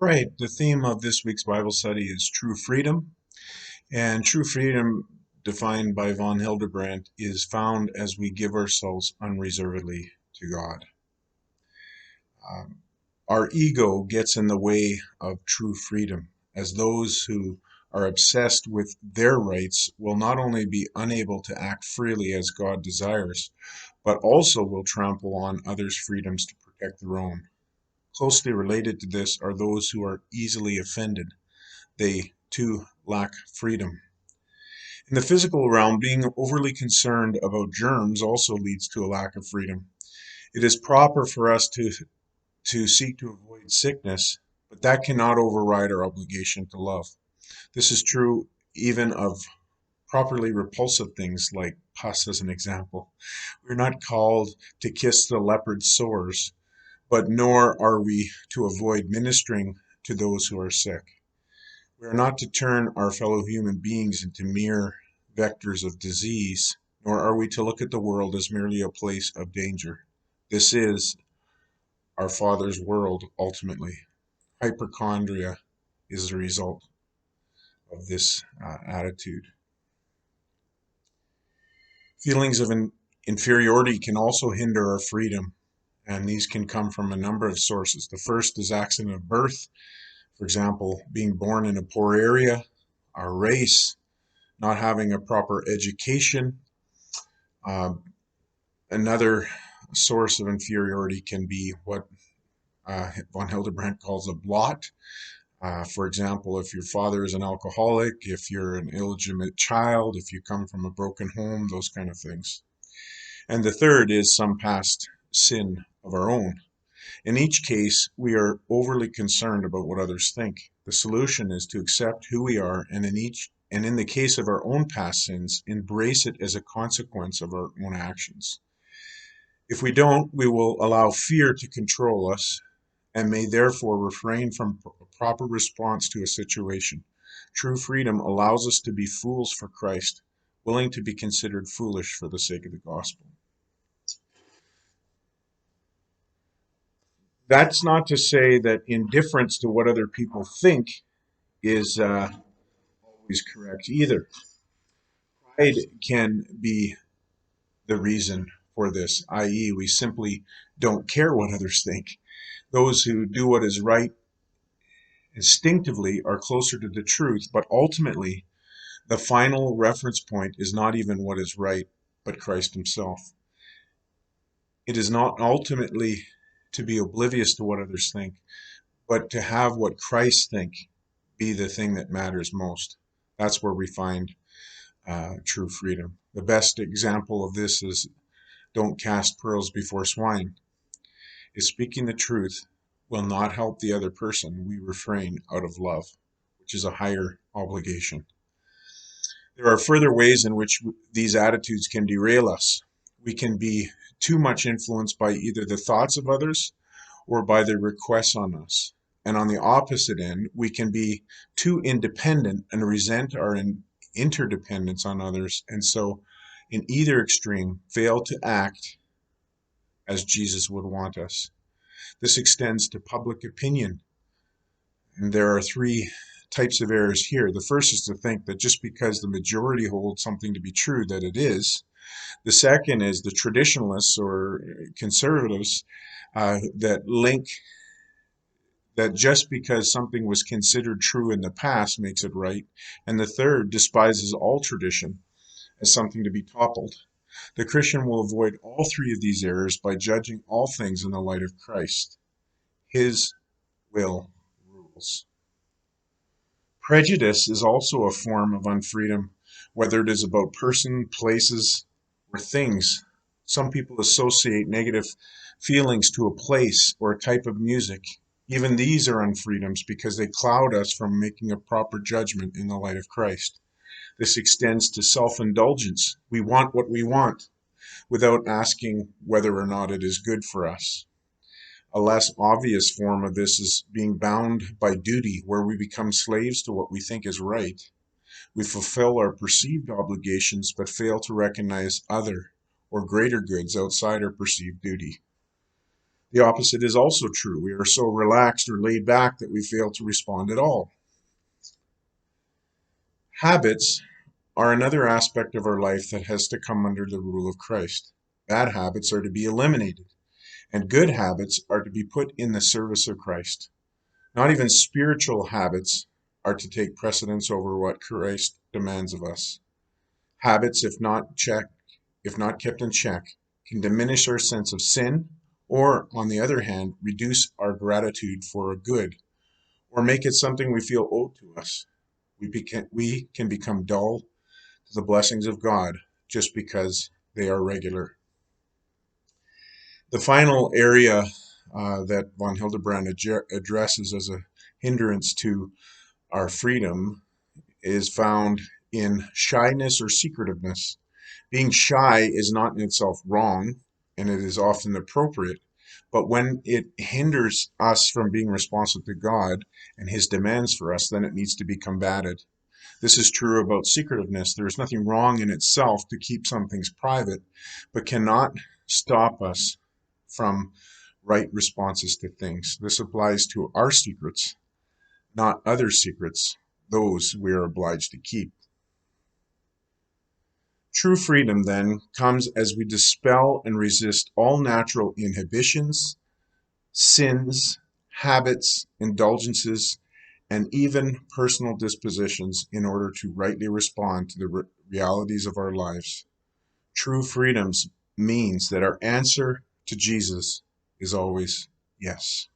Right. The theme of this week's Bible study is true freedom. And true freedom, defined by von Hildebrandt, is found as we give ourselves unreservedly to God. Um, our ego gets in the way of true freedom, as those who are obsessed with their rights will not only be unable to act freely as God desires, but also will trample on others' freedoms to protect their own. Closely related to this are those who are easily offended. They too lack freedom. In the physical realm, being overly concerned about germs also leads to a lack of freedom. It is proper for us to seek to avoid sickness, but that cannot override our obligation to love. This is true even of properly repulsive things like pus, as an example. We're not called to kiss the leopard's sores, but nor are we to avoid ministering to those who are sick. We are not to turn our fellow human beings into mere vectors of disease, nor are we to look at the world as merely a place of danger. This is our Father's world ultimately. Hypochondria is the result of this attitude. Feelings of inferiority can also hinder our freedom, and these can come from a number of sources. The first is accident of birth, for example, being born in a poor area, our race, not having a proper education. Um, Another source of inferiority can be what von Hildebrandt calls a blot. For example, if your father is an alcoholic, if you're an illegitimate child, if you come from a broken home, those kind of things. And the third is some past sin of our own. In each case, we are overly concerned about what others think. The solution is to accept who we are, and in the case of our own past sins, embrace it as a consequence of our own actions. If we don't, we will allow fear to control us and may therefore refrain from a proper response to a situation. True freedom allows us to be fools for Christ, willing to be considered foolish for the sake of the gospel. That's not to say that indifference to what other people think is always correct either. Pride can be the reason for this, i.e., we simply don't care what others think. Those who do what is right instinctively are closer to the truth, but ultimately, the final reference point is not even what is right, but Christ Himself. It is not ultimately to be oblivious to what others think, but to have what Christ think be the thing that matters most. That's where we find true freedom. The best example of this is don't cast pearls before swine. If speaking the truth will not help the other person, we refrain out of love, which is a higher obligation. There are further ways in which these attitudes can derail us. We can be too much influenced by either the thoughts of others or by their requests on us. And on the opposite end, we can be too independent and resent our interdependence on others, and so, in either extreme, fail to act as Jesus would want us. This extends to public opinion. And there are three types of errors here. The first is to think that just because the majority holds something to be true, that it is. The second is the traditionalists or conservatives that link that just because something was considered true in the past makes it right. And the third despises all tradition as something to be toppled. The Christian will avoid all three of these errors by judging all things in the light of Christ. His will rules. Prejudice is also a form of unfreedom, whether it is about person, places, or things. Some people associate negative feelings to a place or a type of music. Even these are unfreedoms because they cloud us from making a proper judgment in the light of Christ. This extends to self-indulgence. We want what we want without asking whether or not it is good for us. A less obvious form of this is being bound by duty, where we become slaves to what we think is right. We fulfill our perceived obligations but fail to recognize other or greater goods outside our perceived duty. The opposite is also true. We are so relaxed or laid back that we fail to respond at all. Habits are another aspect of our life that has to come under the rule of Christ. Bad habits are to be eliminated, and good habits are to be put in the service of Christ. Not even spiritual habits are to take precedence over what Christ demands of us. Habits, if not kept in check, can diminish our sense of sin, or, on the other hand, reduce our gratitude for a good, or make it something we feel owed to us. We can become dull to the blessings of God just because they are regular. The final area that von Hildebrand addresses as a hindrance to our freedom is found in shyness or secretiveness. Being shy is not in itself wrong, and it is often appropriate, but when it hinders us from being responsive to God and His demands for us, then it needs to be combated. This is true about secretiveness. There is nothing wrong in itself to keep some things private, but cannot stop us from right responses to things. This applies to our secrets, not other secrets, those we are obliged to keep. True freedom, then, comes as we dispel and resist all natural inhibitions, sins, habits, indulgences, and even personal dispositions in order to rightly respond to the realities of our lives. True freedom means that our answer to Jesus is always yes.